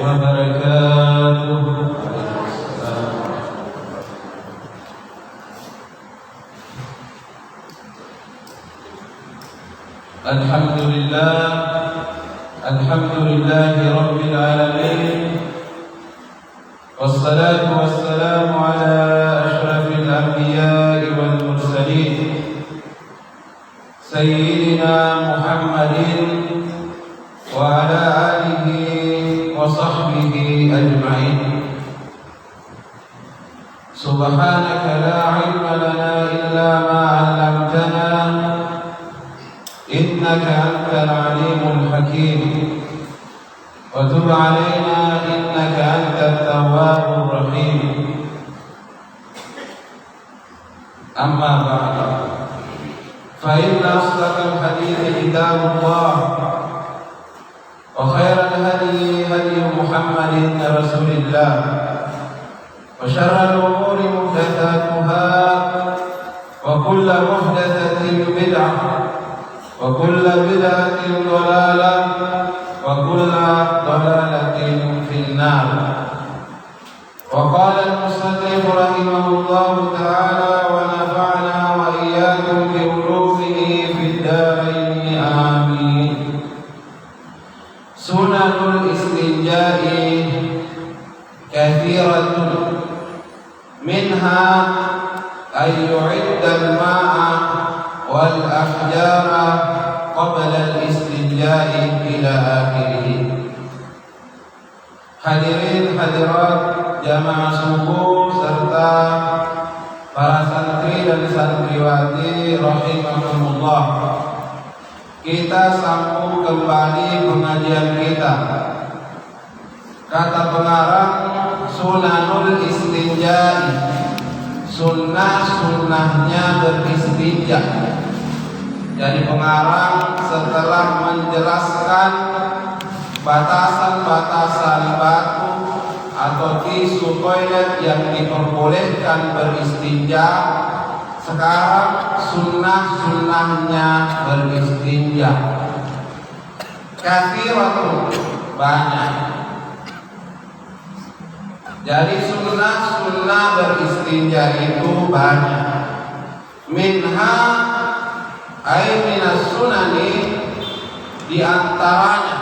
wabarakatuh. Alhamdulillahi rabbil alamin. Wassalatu wassalamu ala ashrafil anbiya'i wal mursalin Sayyidina Muhammadin wa ala alihi wa sahbihi ajma'in. Subhanaka la ilma lana illa ma 'allamtana innaka antal alimul hakim. Wa tub 'alaina innaka antat tawwabur rahim. Amma ba'du. Fa inna asdaqal hadithi kitabullah wa khairal hadi hadi Muhammadin rasulillah wa syarral umuri muhdatsatuha wa kullu muhdatsatin bid'ah wa kullu bid'atin dhalalah wa kullu dhalalatin finnar. Wa qala al-musannif rahimahullahu ta'ala wa nafa'na wa iyyakum bi ulumihi fid dharain amin. Sunanul istinja'i kathiratun minha ay yu'idda al-ma'a wal ahjara qabla al-istinja'i ila akhirih. Hadirin hadirat jamaah subuh serta para santri dan santriwati rahimakumullah. Kita sambung kembali pengajian kita. Kata pengarang sunanul istinja'i, sunnah-sunnahnya beristinja. Jadi pengarang setelah menjelaskan batasan-batasan batu atau tisu toilet yang diperbolehkan beristinja, sekarang sunnah-sunnahnya beristinja. Katsiratun, banyak. Jadi sunnah-sunnah beristinja itu banyak. Minha ay minas sunani, di antaranya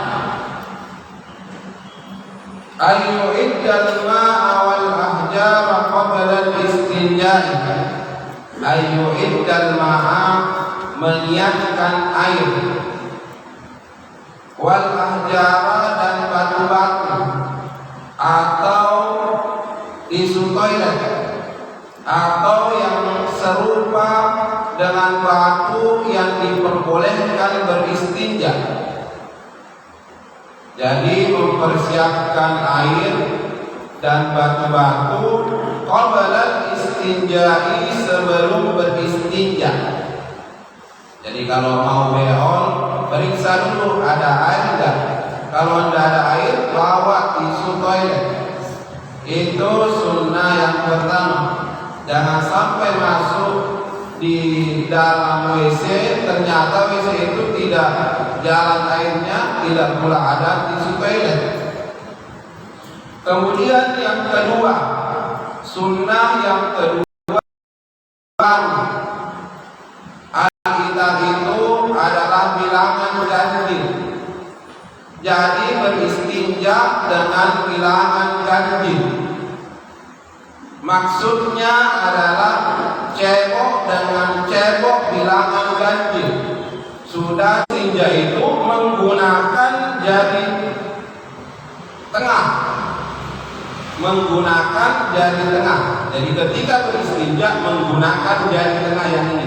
ayyu'iddal ma'a wal ahjara qabla al-istinja'i. Ayyu'iddal ma'a, menyiapkan air, wal ahjara, dan batu-batu atau tisu toilet atau yang serupa dengan batu yang diperbolehkan beristinja. Jadi mempersiapkan air dan batu-batu qabla istinja'i, sebelum beristinja. Jadi kalau mau beol, periksa dulu ada air enggak. Kalau tidak ada air, bawa tisu toilet. Itu sunnah yang pertama. Jangan sampai masuk di dalam WC, ternyata WC itu tidak jalan airnya, tidak pula ada tisu toilet. Kemudian yang kedua, sunnah yang kedua, kita itu adalah bilangan ganjil. Jadi beristinja dengan bilangan ganjil. Maksudnya adalah cebok dengan cebok bilangan ganjil. Sudah istinja itu menggunakan jari tengah, menggunakan jari tengah. Jadi ketika beristinja menggunakan jari tengah yang ini,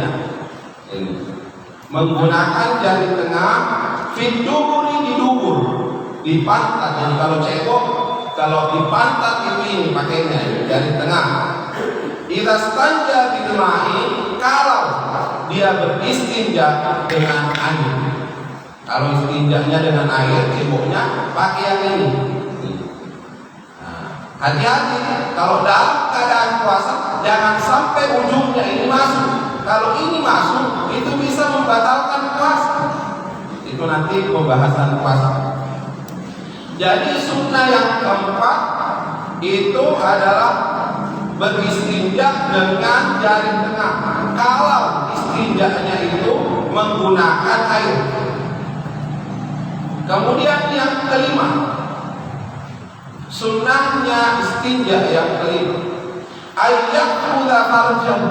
menggunakan jari tengah, fit duburi, di dubur, di pantat. Jadi kalau cebok, kalau di pantat ini pakainya jari tengah. Idza stanja bil ma'i, kalau dia beristinja dengan air. Kalau istinjanya dengan air, ceboknya pakai yang ini. Hati-hati, kalau dalam keadaan puasa jangan sampai ujungnya ini masuk. Kalau ini masuk, itu bisa membatalkan puasa. Itu nanti pembahasan puasa. Jadi sunnah yang keempat itu adalah beristinja dengan jari tengah. Kalau istinjanya itu menggunakan air. Kemudian yang kelima, sunnahnya istinja yang kelima, ayyakhudha farjahu,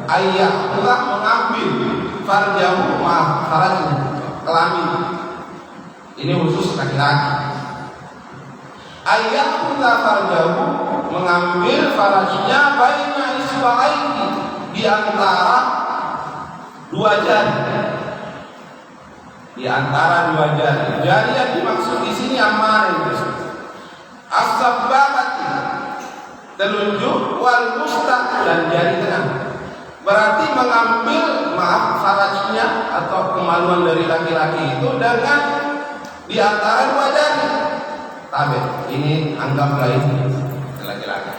ayyakhudha mengambil farjahu, farjahu kelamin. Ini khusus laki-laki. Ayyakhudha farjahu mengambil farajnya baina isba'aihi, di antara dua jari. Di antara dua jari. Jari yang dimaksud di sini ammar, as-sabbabati, telunjuk, wal wusta, dan jari tengah. Berarti mengambil farajnya atau kemaluan dari laki-laki itu dengan di antara dua jari. Tabe, ini anggaplah ini laki-laki.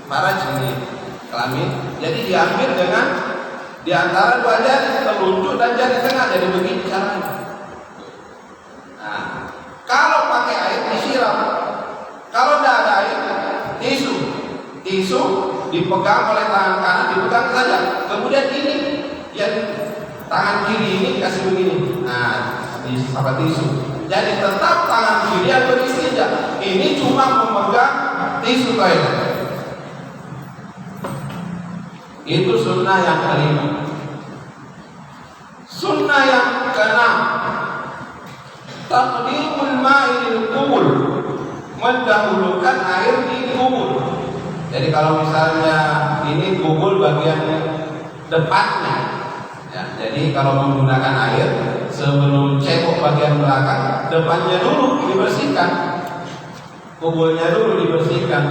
Faraj ini kelamin, jadi diambil dengan di antara dua jari, telunjuk dan jari tengah. Jadi begini caranya. Nah, kalau pakai air disiram, kalau tidak ada air, tisu dipegang oleh tangan kanan, dipegang saja. Kemudian ini yang tangan kiri ini kasih begini. Nah, di sama tisu. Jadi tetap tangan kiri yang beristinja. Ini cuma memegang tisu toilet. Itu sunnah yang kelima. Sunnah yang keenam, taqdimul ma'il qubul, mendahulukan air di kubur. Jadi kalau misalnya ini kubur bagian depannya, ya, jadi kalau menggunakan air sebelum cebok bagian belakang, depannya dulu dibersihkan, kuburnya dulu dibersihkan.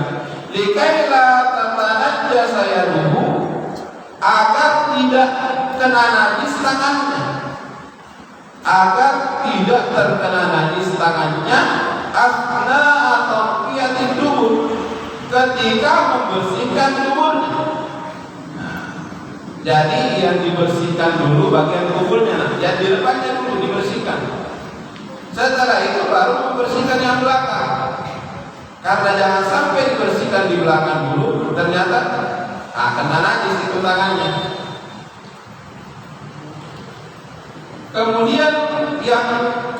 Likaila tatanajjasa yaduhu, agar tidak kena najis tangannya, agar tidak terkena najis tangannya, asna atau qiyatid dubur, ketika membersihkan duburnya. Jadi yang dibersihkan dulu bagian kuburnya, yang di depannya dulu dibersihkan. Setelah itu baru membersihkan yang belakang. Karena jangan sampai dibersihkan di belakang dulu, ternyata kena najis itu tangannya. Kemudian yang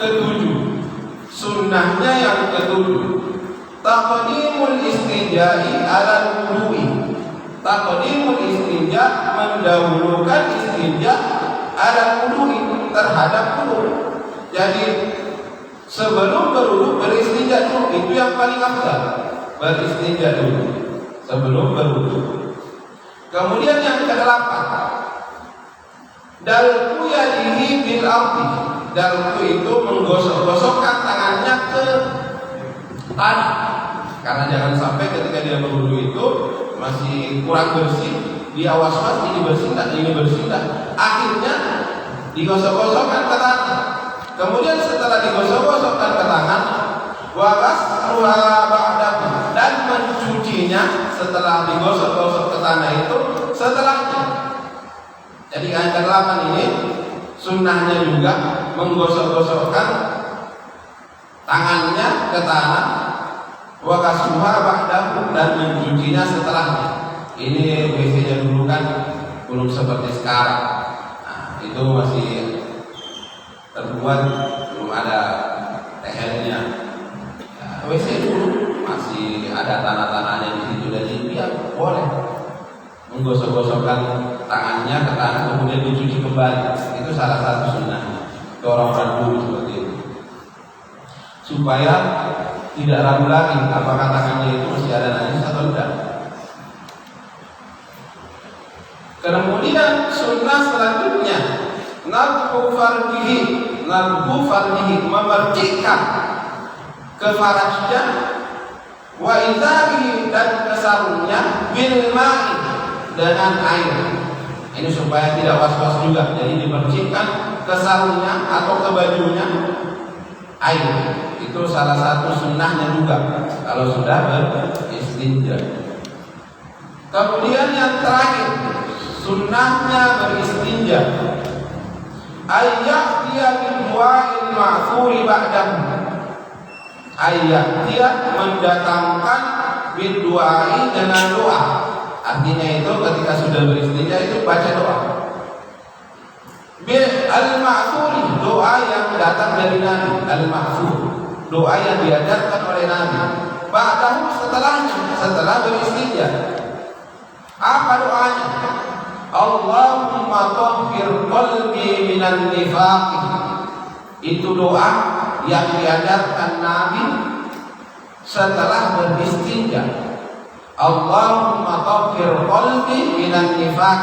ketujuh, sunnahnya yang ketujuh, taqdimul istinja'i ala wudu'i. Taqdimul istinja, mendahulukan istinja ala wudu'i, terhadap wudu. Jadi sebelum berwudu beristinja dulu, itu yang paling afdal. Beristinja dulu sebelum berwudu. Kemudian yang kedelapan, dalku yadihi bil ardi. Dalku itu menggosok-gosokkan tangannya ke tanah. Karena jangan sampai ketika dia berwudu itu masih kurang bersih, dia was-was ini bersih tak. Akhirnya digosok-gosokkan ke tanah. Kemudian setelah digosok-gosokkan ke tangan, waghasluha ba'dahu, dan mencucinya setelah digosok-gosok ke tanah itu setelahnya. Jadi yang ke-8 ini sunnahnya juga menggosok-gosokkan tangannya ke tanah, waghasluha ba'dahu, dan mencucinya setelahnya. Ini WC-nya dulu kan belum seperti sekarang. Nah, itu masih terbuat, belum ada tehelnya. WC dulu masih ada tanah-tanahnya di situ, jadi dia boleh menggosok-gosokkan tangannya ke tanah kemudian dicuci kembali. Itu salah satu sunnah ke orang-orang dulu seperti itu, supaya tidak ragu lagi apakah tangannya itu masih ada najis atau tidak. Kemudian sunnah selanjutnya, nadhu farjihi, memercikkan ke farajnya, wa izarihi, dan ke sarungnya, bil ma'i, dengan air. Ini supaya tidak was-was juga. Jadi dipercikkan ke sarungnya atau ke bajunya air. Itu salah satu sunnahnya juga kalau sudah beristinja. Kemudian yang terakhir, sunnahnya beristinja, ayya'tiya bil du'a'il ma'thuri ba'dahu, ayat dia mendatangkan biduai dengan doa. Artinya itu ketika sudah beristinja itu baca doa. Al-ma'thuri, doa yang datang dari Nabi. Al-ma'thur, doa yang diajarkan oleh Nabi. Ba'dahu, setelahnya, setelah beristinja. Apa doanya? Allahumma tahhir qalbi minan nifaq. Itu doa yang diajarkan Nabi setelah beristinja. Allahumma tahhir qalbi minan nifaq.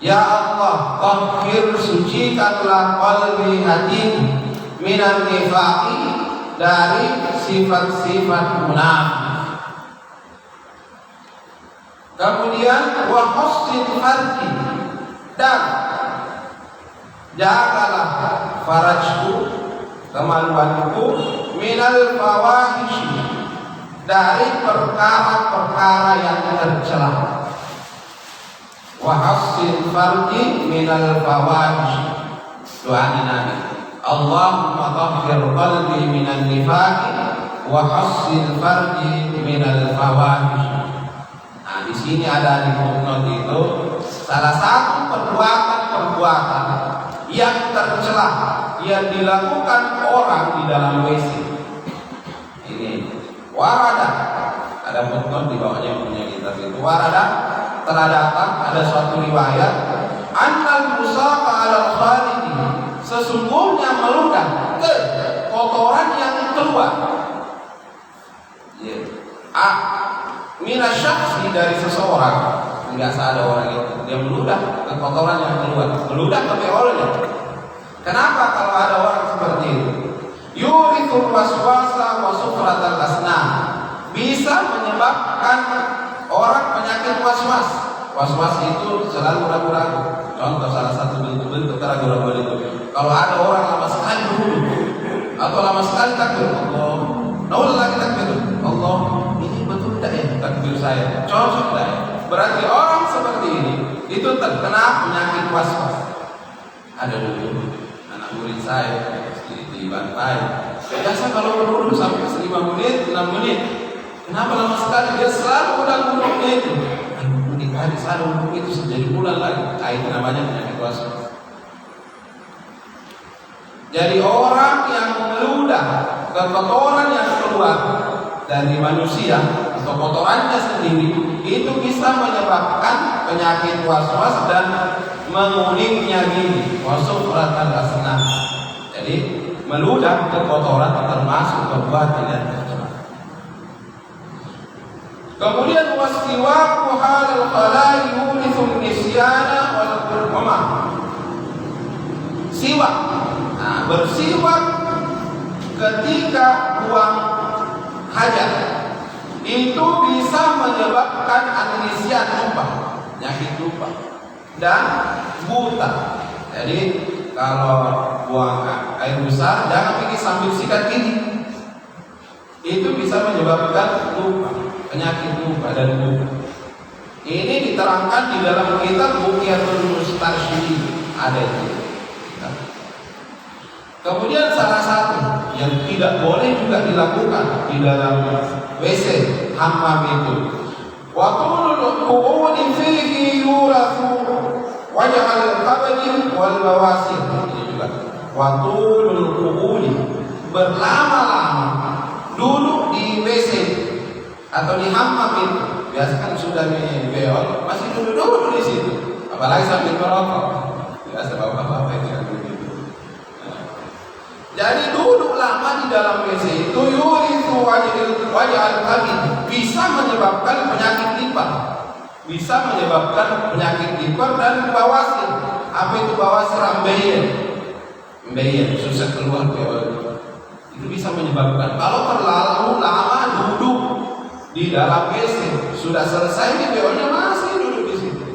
Ya Allah, tahhir, sucikanlah qalbi, hatiku, minan nifaqi, dari sifat-sifat munafik. Kemudian wa hussin farji, dan jagalah farajku, kemaluanku, minal fawahish, dari perkara-perkara yang tercela. Wa hussin farji minal fawahish, doa Nabi. Allahumma tahhir qalbi minan nifaqi wa hussin farji minal fawahish. Nah, di sini ada di footnote itu salah satu perbuatan yang tercela yang dilakukan orang di dalam WC. Ini warada, ada footnote di bawahnya punya kitab itu. Warada, telah datang ada suatu riwayat annal musaqa 'alal khariji, sesungguhnya meludah ke kotoran yang keluar. Minasyaksi, dari seseorang, enggak ada orang itu dia meludah ke kotoran yang keluar, meludah ke beolnya. Kenapa kalau ada orang seperti itu? Yuritul waswasa wa sufratal asnam, bisa menyebabkan orang penyakit waswas. Waswas itu selalu ragu-ragu. Contoh salah satu bentuk keraguan itu, kalau ada orang lama sekali duduk atau lama sekali takbir, Allah, lagi takbir, Allah, ini betul tidak ya takbir saya? Cocok tidak ya? Berarti orang seperti ini itu terkena penyakit waswas. Ada dulu anak murid saya dibantai. Biasa kalau duduk sampai 5 menit, 6 menit. Kenapa lama sekali? Dia selalu udah duduknya itu. Hari selalu duduk itu sejadi bulan lagi. Itu namanya penyakit waswas. Jadi orang yang meludah ke kotoran yang keluar dari manusia atau kotorannya sendiri, itu bisa menyebabkan penyakit waswas dan menguningnya gigi, wasufratal asnam. Jadi meludah ke kotoran termasuk perbuatan yang tercela. Kemudian wastiwaqu halal khalai yulithun nisyana wal qur'ama. Siwak. Nah, bersiwak ketika buang hajat itu bisa menyebabkan amnesia, lupa, penyakit lupa dan buta. Jadi kalau buang air besar jangan pergi sambil sikat gigi. Itu bisa menyebabkan lupa, penyakit lupa dan buta. Ini diterangkan di dalam kitab Buqyatul Mustarsyidin, ada itu. Kemudian salah satu yang tidak boleh juga dilakukan di dalam WC hammam itu, waqulul qu'udi fihi yurathu waj'al qabdi wal bawasir. Ini juga waqulul qu'udi, berlama-lama duduk di WC atau di hammam itu. Biasa kan sudah di beol masih duduk di situ, apalagi sambil merokok. Biasa bapak-bapak itu yang begitu. Jadi duduk lama di dalam WC itu yurithu waj'al qabdi, bisa menyebabkan penyakit lipat, bisa menyebabkan penyakit lipat dan bawasir. Apa itu bawasir? Ambeien, susah keluar beol. Itu bisa menyebabkan kalau terlalu lama duduk di dalam WC, sudah selesai beolnya masih duduk di situ.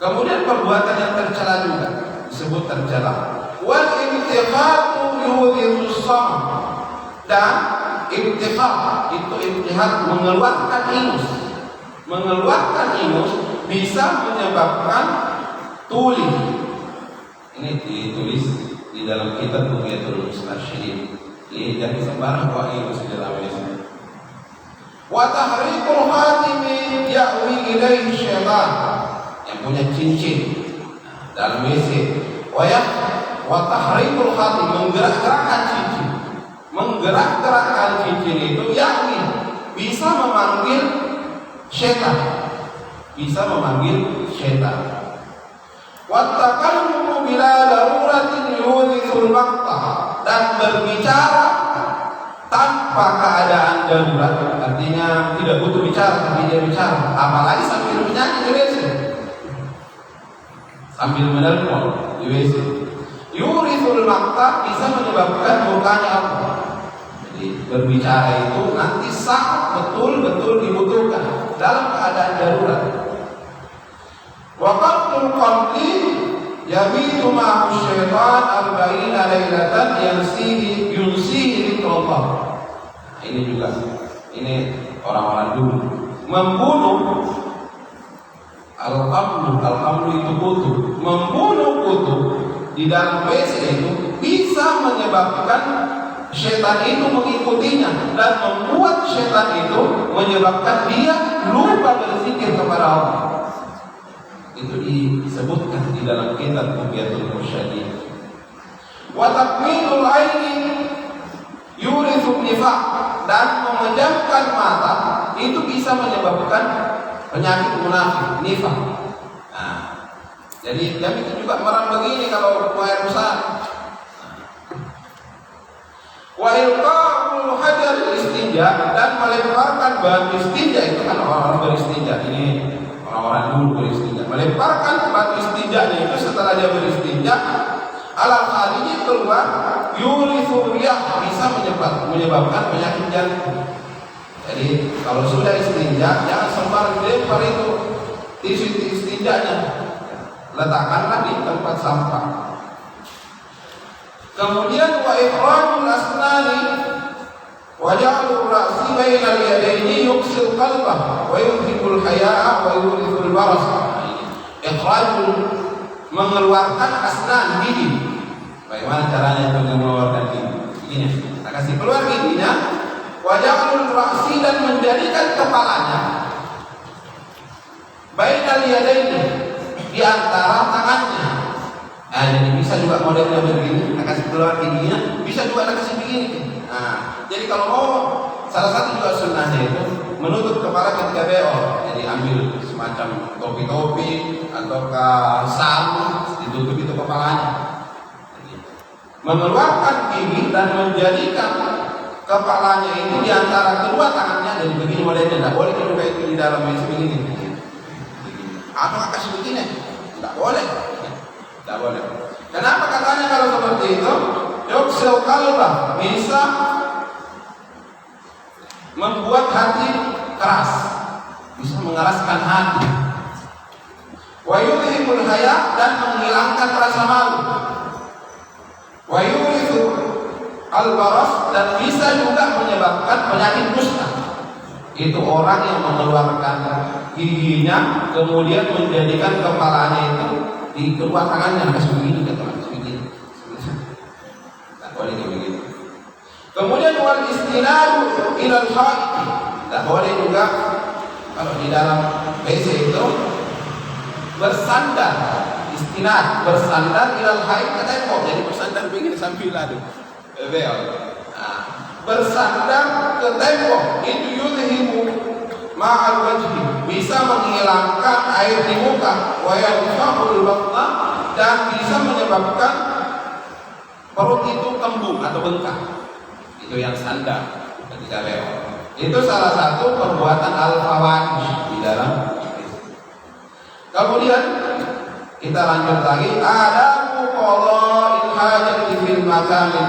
Kemudian perbuatan yang tercela juga disebut tercela. Wal intiqatu yudhirus sam, dan intiqat itu intihad, mengeluarkan ingus. Mengeluarkan ingus bisa menyebabkan tuli. Ini ditulis di dalam kitab Bughyatul Mustarsyidin. Ini jangan sembarang doa itu di dalam WC. Wa tahriqul khatimi ya'wi ilaihi syaitan, yang punya cincin dalam WC. Wa tahriqul khatim, menggerak-gerakkan cincin. Menggerak-gerakkan cincin itu ya'wi, bisa memanggil syaitan. Bisa memanggil syaitan. Wattakallumu bila daruratin yurithul maqta, dan berbicara tanpa keadaan darurat, artinya tidak butuh bicara tapi dia bicara, apalagi sambil menyanyi di WC, sambil menelpon di WC. Yurithul maqta, bisa menyebabkan murkanya Allah. Jadi berbicara itu nanti sangat betul-betul dibutuhkan dalam keadaan darurat. Wa qattul qalbi yabitu ma'ahu syaitan 40 lailatan yunsihi Allah. Ini juga, ini orang-orang dulu membunuh al-qamlu itu kutu, membunuh kutu di dalam WC itu bisa menyebabkan syaitan itu mengikutinya dan membuat syaitan itu menyebabkan dia lupa berzikir kepada Allah. Itu disebutkan di dalam kitab Bughyatul Mustarsyidin. Wa takminul aini yurithu nifaq, dan memejamkan mata itu bisa menyebabkan penyakit munafik, nifaq. Nah, jadi jam itu juga merang begini kalau air besar. Wa ilqa'ul hajar istinja, dan melemparkan batu istinja, itu kan orang-orang beristinja, ini orang-orang dulu beristinja, melemparkan batu istinjanya itu setelah dia beristinja, alam halinya keluar yurithu riyah, bisa menyebabkan penyakit jantung. Jadi kalau sudah istinja, jangan sembarang lempar itu tisu istinjanya, letakkanlah di tempat sampah. Kemudian wa ifradul asnani wa ja'alur ra'si bainal yadaini yuqsil qalbah wa yudhibul haya'a wa yudhibul baras. Ikhrajul, mengeluarkan asnan, gigi. Bagaimana caranya untuk mengeluarkan gigi? Begini, kita kasih keluar giginya. Wa ja'alur ra'si, dan menjadikan kepalanya bainal yadaini, di antara tangannya. Nah, jadi bisa juga modelnya begini, kita kasih keluar giginya, bisa juga kita kasih begini. Nah, jadi kalau mau, salah satu juga sunnahnya itu menutup kepala ketika beol. Jadi ambil semacam topi-topi atau sarung, ditutup itu kepalanya. Jadi, mengeluarkan gigi dan menjadikan kepalanya itu di antara kedua tangannya. Jadi begini modelnya, tidak boleh juga itu di dalam begini. Atau kasih begini, tidak boleh. Tidak boleh. Kenapa katanya kalau seperti itu? Yuqsil qalbah, bisa membuat hati keras, bisa mengeraskan hati. Wa yudhibul haya, dan menghilangkan rasa malu. Wa yurithu al-baras, dan bisa juga menyebabkan penyakit kusta. Itu orang yang mengeluarkan giginya kemudian menjadikan kepalanya itu di kedua tangannya, kasih begini, begini. Tak boleh begitu. Kemudian wal istinadu ilal haid, tak boleh juga kalau di dalam WC itu bersandar, istinad, bersandar ilal haid ke tembok. Jadi bersandar begini sambil adu beol. Nah, bersandar ke tembok itu yudhibu ma'al wajhi, bisa menghilangkan air di muka, wa yanfa'ul batna, dan bisa menyebabkan perut itu kembung atau bengkak. Itu yang sandar ketika beol. Itu salah satu perbuatan al-fawahish di dalam. Kemudian kita lanjut lagi, adabu qada'il hajati fil makamin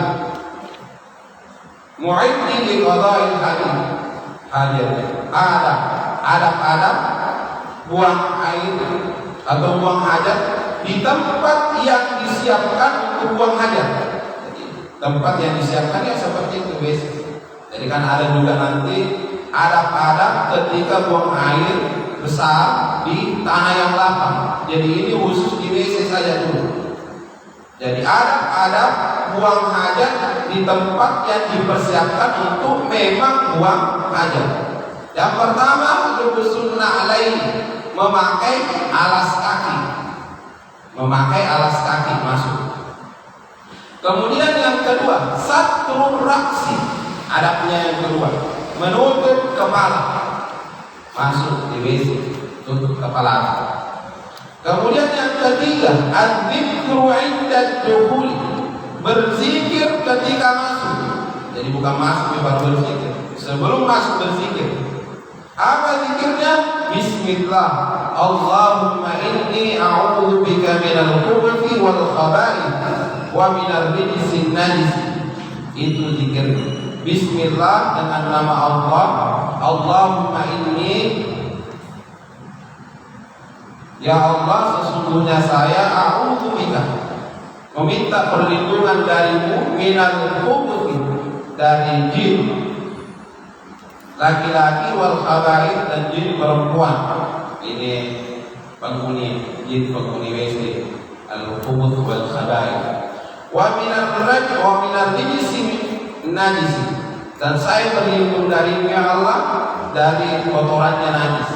mu'iddi li qada'il hajat. Adab buang air atau buang hajat di tempat yang disiapkan untuk buang hajat. Jadi, tempat yang disiapkan ya seperti itu WC. Jadi kan ada juga nanti adab ketika buang air besar di tanah yang lapang. Jadi ini khusus di WC saja dulu. Jadi adab-adab buang hajat di tempat yang dipersiapkan untuk memang buang hajat. Yang pertama, lubusun na'lain, memakai alas kaki. Memakai alas kaki masuk. Kemudian yang kedua, satrul raksi. Adabnya yang kedua, menutup kepala. Masuk di WC, tutup kepala. Kemudian yang ketiga, adzikru 'inda dukhul, berzikir ketika masuk. Jadi bukan masuk baru berzikir, sebelum masuk berzikir. Apa zikirnya? Bismillah, Allahumma inni a'udzubika minal khubuthi wal khaba'ith wa minar rijsin najis. Itu zikirnya. Bismillah, dengan nama Allah. Allahumma inni, ya Allah, sesungguhnya saya a'udzubika, meminta perlindungan darimu, minal khubuthi, dari jin laki-laki, wal khaba'ith, dan jin perempuan. Ini penghuni jin, penghuni WC, al-khubuth wal khaba'ith. Wa minar rijsi najis, dan saya berlindung darimu ya Allah dari kotorannya najis.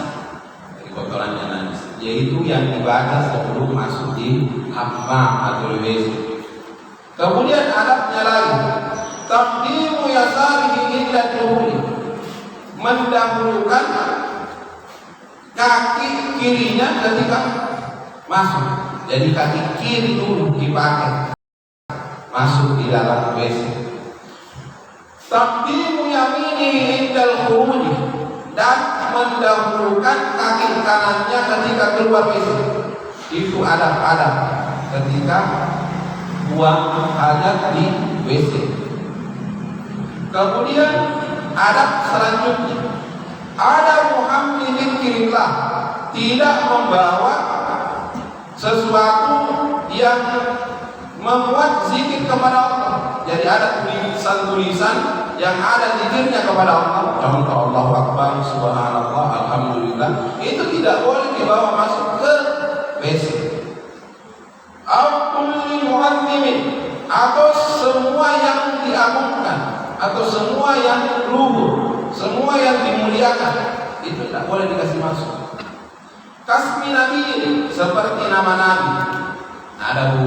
Dari kotorannya najis, yaitu yang dibahas sebelum masuk di hammam atau WC. Kemudian adabnya lagi, taqdimu yasarihi illa duhuli, mendahulukan kaki kirinya ketika masuk. Jadi kaki kiri dulu dipakai masuk di dalam WC. Taqdimu yaminihi indal khuruj, dan mendahulukan kaki kanannya ketika keluar WC. Itu adab-adab ketika buang hajat di WC. Kemudian adab selanjutnya, ada muhammi dzikrillah, tidak membawa sesuatu yang membuat zikir kepada Allah. Jadi ada tulisan-tulisan yang ada zikirnya kepada Allah. Contoh Allahu Akbar, Subhanallah, Alhamdulillah. Itu tidak boleh dibawa masuk ke WC. Au kulli mu'azzimin, atau semua yang diagungkan, atau semua yang luhur, semua yang dimuliakan, itu tidak boleh dikasih masuk. Kasmi nabi, seperti nama nabi. Ada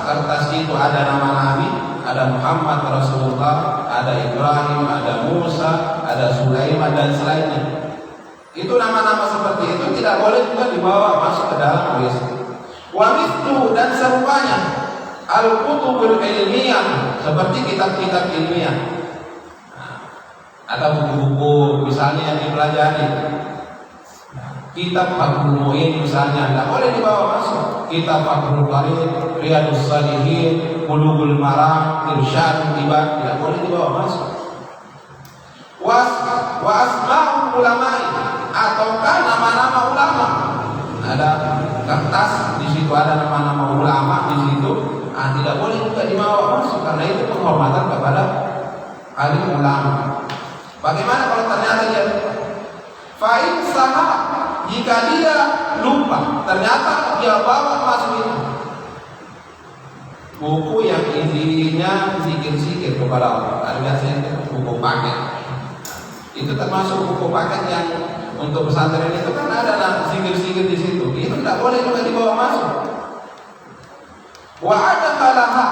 kertas itu ada nama nabi, ada Muhammad Rasulullah, ada Ibrahim, ada Musa, ada Sulaiman, dan selainnya. Itu nama-nama seperti itu tidak boleh juga dibawa masuk ke dalam WC. Wa mithlu, dan serupanya, al-kutubul ilmiyah, seperti kitab-kitab ilmiah. Ada buku-buku misalnya yang dipelajari, kitab Fathul Mu'in misalnya, tidak boleh dibawa masuk. Kitab Fathul Qadir, Riyadus Shalihin, Bulughul Maram, Irsyadul Ibad, tidak boleh dibawa masuk. Wa asma'ul ulama, ataukah nama-nama ulama. Ada kertas di situ ada nama-nama ulama di situ, tidak boleh juga dibawa masuk karena itu penghormatan kepada alim ulama. Bagaimana kalau ternyata dia fa'in saha, jika dia lupa, ternyata dia bawa masuk itu buku yang isinya zikir-zikir kepada Allah. Ada biasanya buku paket. Itu termasuk buku paket yang untuk pesantren itu kan ada zikir-zikir di situ. Itu tidak boleh juga dibawa masuk. Wa ada halaha,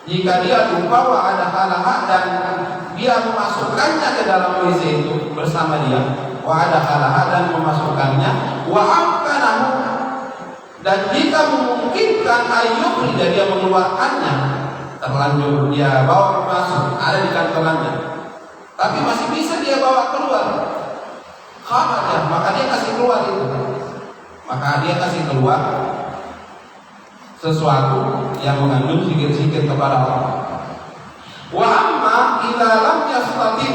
jika dia lupa, wa ada halaha, dan dia memasukkannya ke dalam WC itu bersama dia. Wa ada halaha, dan memasukkannya. Wa amkanahu, dan jika memungkinkan ayyuh, dia mengeluarkannya, terlanjur dia bawa masuk, ada di kantongannya, tapi masih bisa dia bawa keluar, khabarnya, maka dia kasih keluar itu, maka dia kasih keluar sesuatu yang mengandung zikir-zikir kepada Allah. Wa amma idza lam yastati,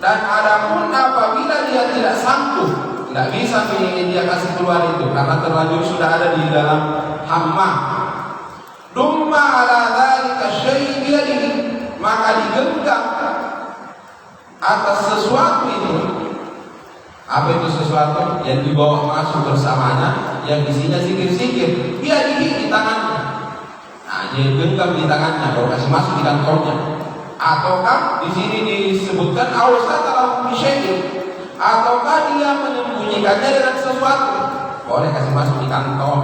dan adapun apabila dia tidak sanggup, tidak bisa dia kasih keluar itu karena terlanjur sudah ada di dalam hammam, dumma ala dzalika syai' biyadihi, maka digenggam atas sesuatu itu. Apa itu sesuatu? Yang dibawa masuk bersamanya, yang isinya zikir-zikir, biyadihi, di tangannya. dia genggam di tangannya baru kasih masuk di kantongnya. Ataukah di sini disebutkan awsatalahu bisyai'in, ataukah dia menyembunyikannya dengan sesuatu, boleh kasih masuk di kantong.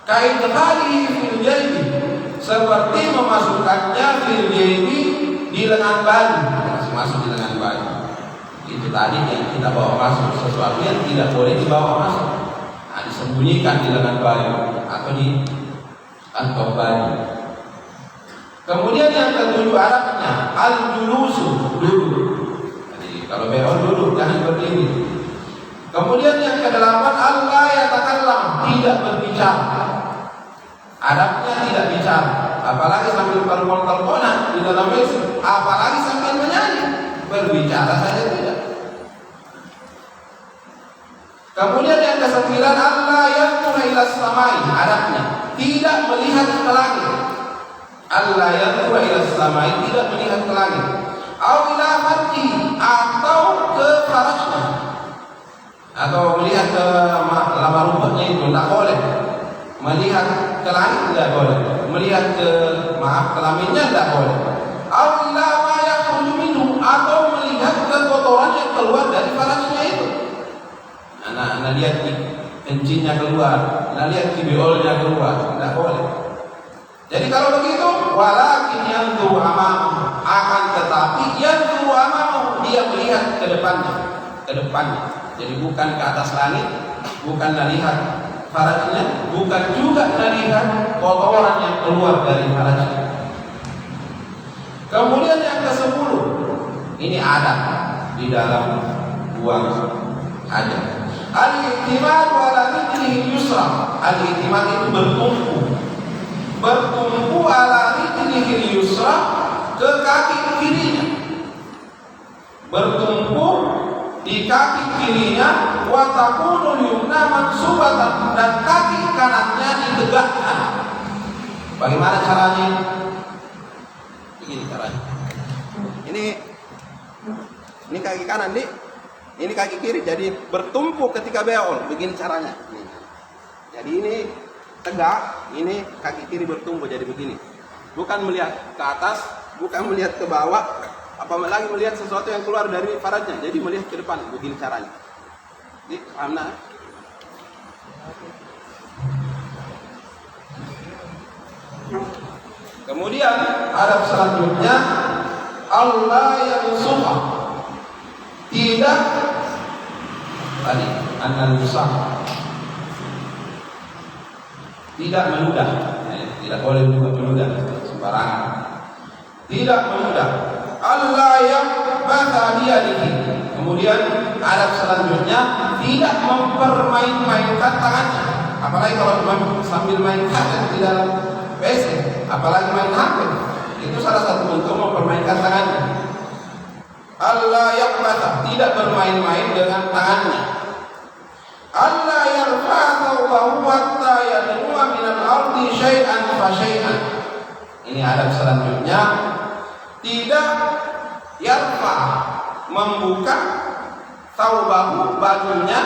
Kaidhali fil jaybi, seperti memasukkannya fil jaybi di lengan baju, kasih masuk di lengan baju. Itu tadi yang kita bawa masuk, sesuatu yang tidak boleh dibawa masuk, nah, disembunyikan di lengan baju atau di kantong baju. Kemudian yang ketujuh Arabnya al-julusu, duduk. Jadi kalau beol duduk, jangan berdiri. Kemudian yang kedelapan Allah yatakallam, tidak berbicara. Arabnya tidak bicara, apalagi sambil telepon-teleponan di dalam WC, apalagi sambil menyanyi, berbicara saja tidak. Kemudian yang kesembilan Allah yanzuru ila samai, Arabnya tidak melihat ke langit. Allah yanzuru ila samai, tidak melihat ke langit. Au ila farji, atau ke farajnya, atau melihat ke lama rumahnya itu tidak boleh. Melihat ke langit tidak boleh. Melihat ke kelaminnya tidak boleh. Au ila ma yakhruju minhu, atau melihat ke kotoran yang keluar dari farajnya itu. Nah, lihat kencingnya keluar, lihat kibiolnya keluar, tidak boleh. Jadi kalau begitu, walakin yanzuru amamahu, akan tetapi yanzuru amamahu, dia melihat ke depannya. Jadi bukan ke atas langit, bukan melihat farajnya, bukan juga melihat kotoran yang keluar dari farajnya. Kemudian yang ke-10, ini adab di dalam buang hajat. Al-i'timad ala rijlihi yusra. Al-i'timad itu bertumpu ala rijlihi yusra, ke kaki kirinya. Bertumpu di kaki kirinya, wa takunu yumna mansubatan, dan kaki kanannya ditegakkan. Bagaimana caranya? Begini caranya. Ini kaki kanan, ini kaki kiri, jadi bertumpu ketika beol. Begini caranya. Jadi ini tegak, ini kaki kiri bertumpu jadi begini. Bukan melihat ke atas, bukan melihat ke bawah, apalagi melihat sesuatu yang keluar dari farajnya. Jadi melihat ke depan, begini caranya. Ini paham nah? Kemudian adab selanjutnya Allah yang suka, tidak tadi an-nusah, tidak meludah, tidak boleh juga meludah sembarangan, tidak meludah. Allah yang bata biyadihi. Kemudian adab selanjutnya tidak mempermain-mainkan tangannya, apalagi kalau sambil main HP di dalam PC, apalagi main HP, itu salah satu bentuk mempermainkan tangannya. Allah yang bata, tidak bermain-main dengan tangannya. Allah yarfa thawbahu hatta yadnu'a minal ardi syai'an fa syai'an. Ini adab selanjutnya, tidak yarfa, membuka thawbahu, bajunya,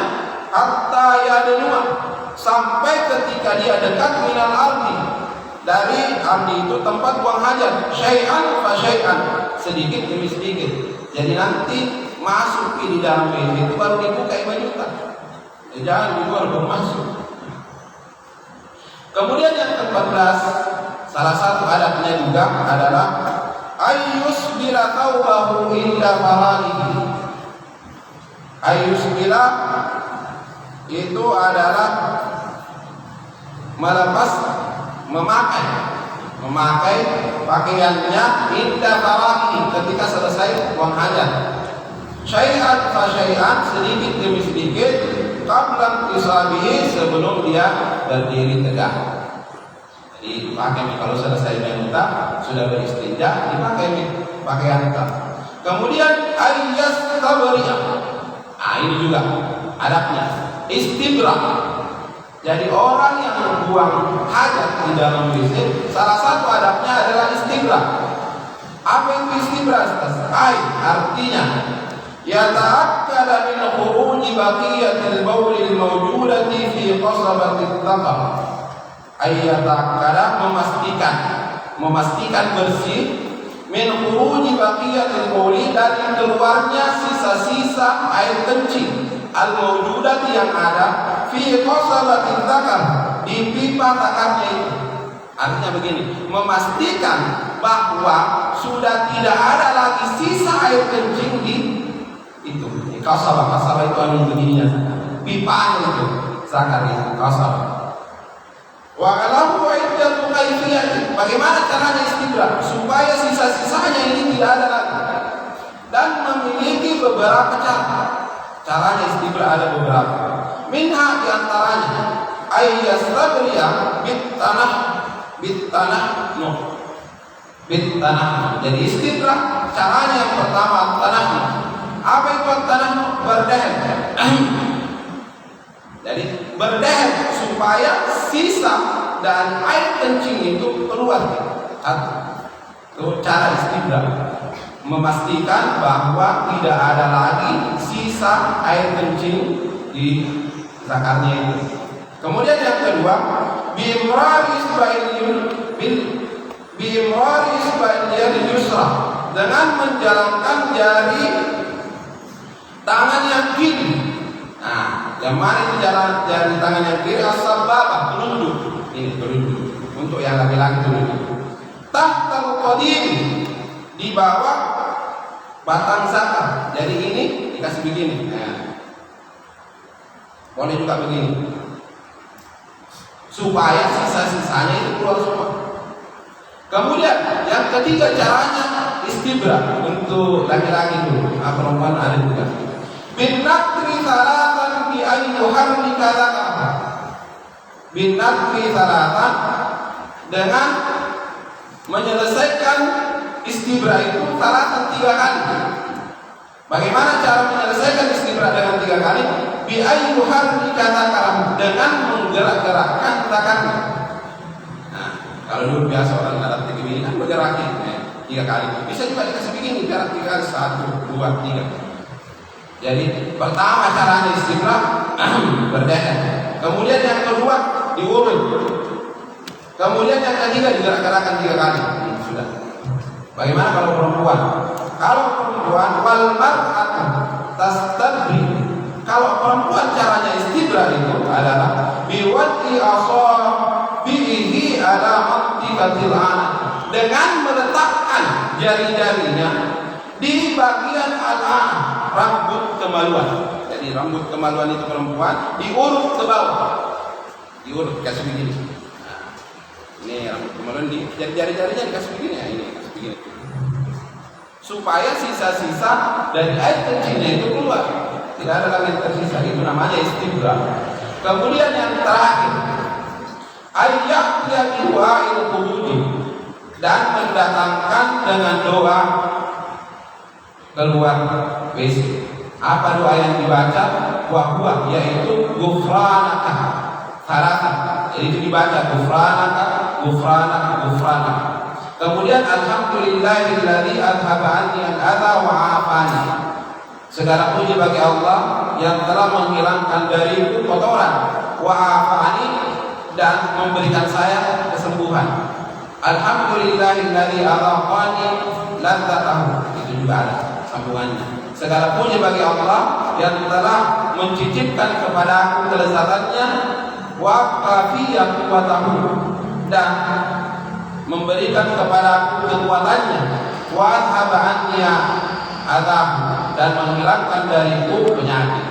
hatta yadnu'a, sampai ketika dia dekat minal ardi, dari ardi itu tempat buang hajat, syai'an fa syai'an, sedikit demi sedikit. Jadi nanti masuk di dalam WC itu baru dibuka bajunya. Jangan dibuang baru masuk. Kemudian yang ke-14, salah satu adabnya juga adalah ayyus bila taubahu inda faralihi. Ayyus bila itu adalah memakai pakaiannya inda faralihi, ketika selesai buang hajat. Syai'an fa syai'an, sedikit demi sedikit, qabla intisabihi, sebelum dia berdiri tegak. Jadi dipakai kalau selesai memutar, sudah beristinja, dipakai pakaian hitam. Kemudian ayyas tabriyah. Ini juga adabnya istibra. Jadi orang yang membuang hajat di dalam WC, salah satu adabnya adalah istibra. Apa itu istibra? Artinya yata'akkada min khuruji baqiyatil bawlil mawjudati fi qasabatit taqam. ayyatakkada memastikan bersih min khuruji baqiyatil bauli, dari keluarnya sisa-sisa air kencing al mawjudati yang ada fi qasabatil dzakar, di pipa zakarnya itu. Artinya begini, memastikan bahwa sudah tidak ada lagi sisa air kencing di itu. Kasabah itu anu begininya, pipanya itu zakar itu kasabah. Wa alahu iddatu kaifiyati, bagaimana caranya istibra supaya sisa-sisanya ini tidak ada lagi, dan memiliki beberapa cara. Caranya istibra ada beberapa. Minha diantaranya ayyastabriya bitanah. Jadi istibra caranya yang pertama tanah. Apa itu tanah? Berdehem. Jadi berdehem supaya sisa dan air kencing itu keluar. Itu cara istibra, memastikan bahwa tidak ada lagi sisa air kencing di zakarnya itu. Kemudian yang kedua, bimrari isbail yusra, dengan menjalankan jari tangan yang kiri. Nah, yang mana itu jari tangan yang kiri? As-sababah, telunjuk. Ini telunjuk untuk yang laki-laki telunjuk. Tahtal qadim, di bawah batang zakar. Jadi ini dikasih begini. Nah, boleh juga begini, supaya sisa-sisanya itu keluar semua. Kemudian yang ketiga caranya istibra untuk laki-laki dulu, perempuan ada juga. Bin nakri salatan bi ayyuharni kadzaka. Bin nakri salatan, dengan menyelesaikan istibra itu salatan 3 kali. Bagaimana cara menyelesaikan istibra dengan 3 kali? Bi ayyuharni kadzaka, dengan menggerak-gerakkan zakarnya. Nah, kalau dulu biasa orang dalam begini kan bergerakin 3 kali. Bisa juga dikasih begini, gerak 3 kali, 1, 2, 3. Jadi pertama caranya istibra berdehem. Kemudian yang kedua diurut. Kemudian yang ketiga digerak-gerakkan 3 kali. Sudah. Bagaimana kalau perempuan? Kalau perempuan wal mar'atu tastabri. Kalau perempuan caranya istibra itu adalah biwati asabihi ala mantikatil anak, dengan meletakkan jari-jarinya di bagian al-an, rambut kemaluan. Jadi rambut kemaluan itu perempuan diurut ke bawah, diurut kasih begini. Nah, ini rambut kemaluan di jari-jarinya dikasih begini ya, ini kasih begini, supaya sisa-sisa dari air kencingnya itu keluar, tidak ada lagi tersisa. Itu namanya istibra. Kemudian yang terakhir, ayyahya biwa'il qududi, dan mendatangkan dengan doa keluar WC. Apa doa yang dibaca? Wahwa, yaitu gufranaka salatan. Jadi itu dibaca gufranaka, gufranaka, gufranaka. Kemudian alhamdulillahilladzi adhaba anni al-adha wa 'afani. Segala puji bagi Allah yang telah menghilangkan dariku kotoran, wa 'afani, dan memberikan saya kesembuhan. Alhamdulillahilladzi adhaqani ladzatahu. Itu juga ada sambungannya. Segala puji bagi Allah yang telah mencicipkan kepada aku kelezatannya, wa qafiyya quwwatahu, dan memberikan kepada aku kekuatannya, wa adhaba anni adzab, dan menghilangkan dariku penyakit.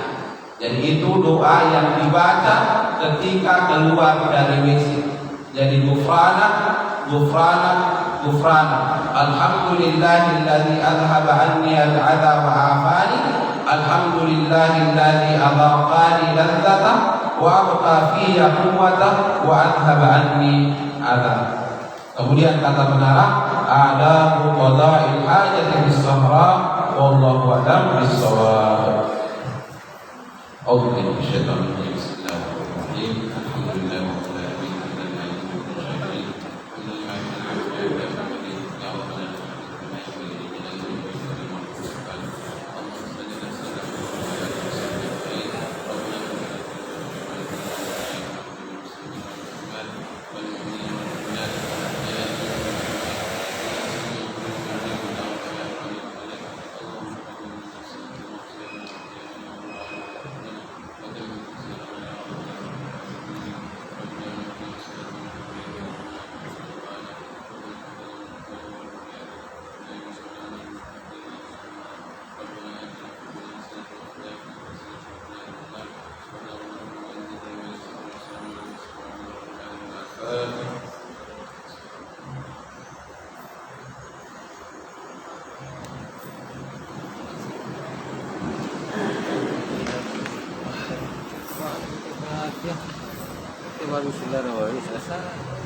Jadi itu doa yang dibaca ketika keluar dari WC. Jadi gufranak, gufranak, gufranak. Alhamdulillahilladzi adhaba anni al-'adha wa 'afani. Alhamdulillahilladzi adhaqani ladzata wa abqa fiyya quwwata wa adhaba anni adha. Kemudian kata pengarang, ada qada'il hajati bis-sahra wallahu a'lam bis-shawab. Allahu syaitanir rajim. Bismillahirrahmanirrahim. Alhamdulillah. Bismillahirrahmanirrahim. Selesai.